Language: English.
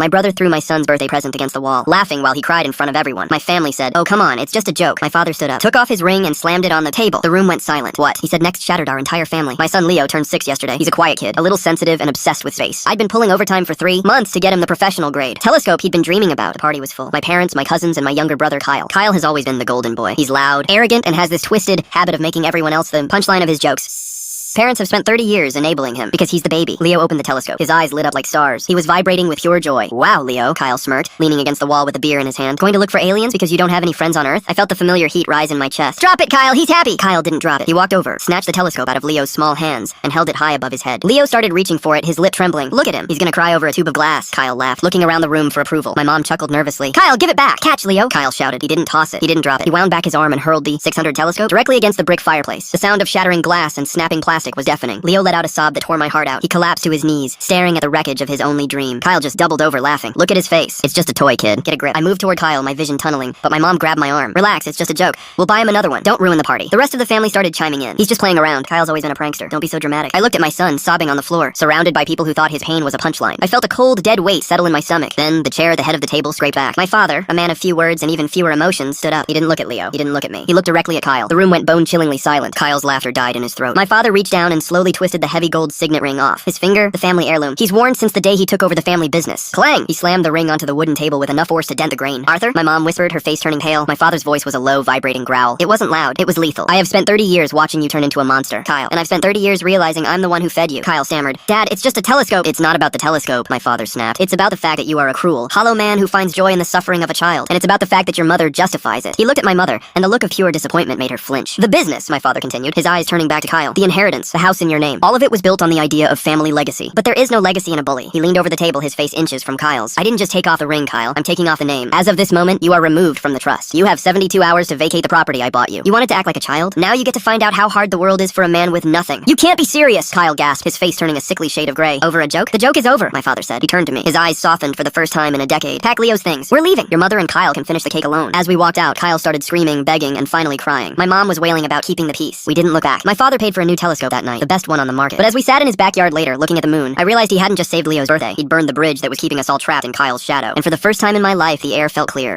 My brother threw my son's birthday present against the wall, laughing while he cried in front of everyone. My family said, "Oh, come on, it's just a joke." My father stood up, took off his ring, and slammed it on the table. The room went silent. "What?" he said next shattered our entire family. My son Leo turned 6 yesterday. He's a quiet kid, a little sensitive and obsessed with space. I'd been pulling overtime for 3 months to get him the professional grade. Telescope he'd been dreaming about. The party was full. My parents, my cousins, and my younger brother Kyle. Kyle has always been the golden boy. He's loud, arrogant, and has this twisted habit of making everyone else the punchline of his jokes. Parents have spent 30 years enabling him, because he's the baby. Leo opened the telescope. His eyes lit up like stars. He was vibrating with pure joy. "Wow, Leo," Kyle smirked, leaning against the wall with a beer in his hand. "Going to look for aliens because you don't have any friends on Earth?" I felt the familiar heat rise in my chest. "Drop it, Kyle, he's happy!" Kyle didn't drop it. He walked over, snatched the telescope out of Leo's small hands, and held it high above his head. Leo started reaching for it, his lip trembling. "Look at him. He's gonna cry over a tube of glass." Kyle laughed, looking around the room for approval. My mom chuckled nervously. "Kyle, give it back! Catch, Leo!" Kyle shouted. He didn't toss it. He didn't drop it. He wound back his arm and hurled the 600 telescope directly against the brick fireplace. The sound of shattering glass and snapping plastic was deafening. Leo let out a sob that tore my heart out. He collapsed to his knees, staring at the wreckage of his only dream. Kyle just doubled over, laughing. "Look at his face. It's just a toy, kid. Get a grip." I moved toward Kyle, my vision tunneling, but my mom grabbed my arm. "Relax, it's just a joke. We'll buy him another one. Don't ruin the party." The rest of the family started chiming in. "He's just playing around. Kyle's always been a prankster. Don't be so dramatic." I looked at my son, sobbing on the floor, surrounded by people who thought his pain was a punchline. I felt a cold, dead weight settle in my stomach. Then the chair at the head of the table scraped back. My father, a man of few words and even fewer emotions, stood up. He didn't look at Leo. He didn't look at me. He looked directly at Kyle. The room went bone-chillingly silent. Kyle's laughter died in his throat. My father reached down and slowly twisted the heavy gold signet ring off. His finger, the family heirloom. He's worn since the day he took over the family business. Clang! He slammed the ring onto the wooden table with enough force to dent the grain. "Arthur?" my mom whispered, her face turning pale. My father's voice was a low, vibrating growl. It wasn't loud. It was lethal. "I have spent 30 years watching you turn into a monster, Kyle. And I've spent 30 years realizing I'm the one who fed you." Kyle stammered. "Dad, it's just a telescope." "It's not about the telescope," my father snapped. "It's about the fact that you are a cruel, hollow man who finds joy in the suffering of a child. And it's about the fact that your mother justifies it." He looked at my mother, and the look of pure disappointment made her flinch. "The business," my father continued, his eyes turning back to Kyle. "The inheritance, the house in your name. All of it was built on the idea of family legacy. But there is no legacy in a bully." He leaned over the table, his face inches from Kyle's. "I didn't just take off the ring, Kyle. I'm taking off the name. As of this moment, you are removed from the trust. You have 72 hours to vacate the property I bought you. You wanted to act like a child? Now you get to find out how hard the world is for a man with nothing." "You can't be serious!" Kyle gasped, his face turning a sickly shade of gray. "Over a joke? The joke is over," my father said. He turned to me. His eyes softened for the first time in a decade. "Pack Leo's things. We're leaving. Your mother and Kyle can finish the cake alone." As we walked out, Kyle started screaming, begging, and finally crying. My mom was wailing about keeping the peace. We didn't look back. My father paid for a new telescope that night, the best one on the market. But as we sat in his backyard later, looking at the moon, I realized he hadn't just saved Leo's birthday. He'd burned the bridge that was keeping us all trapped in Kyle's shadow. And for the first time in my life, the air felt clear.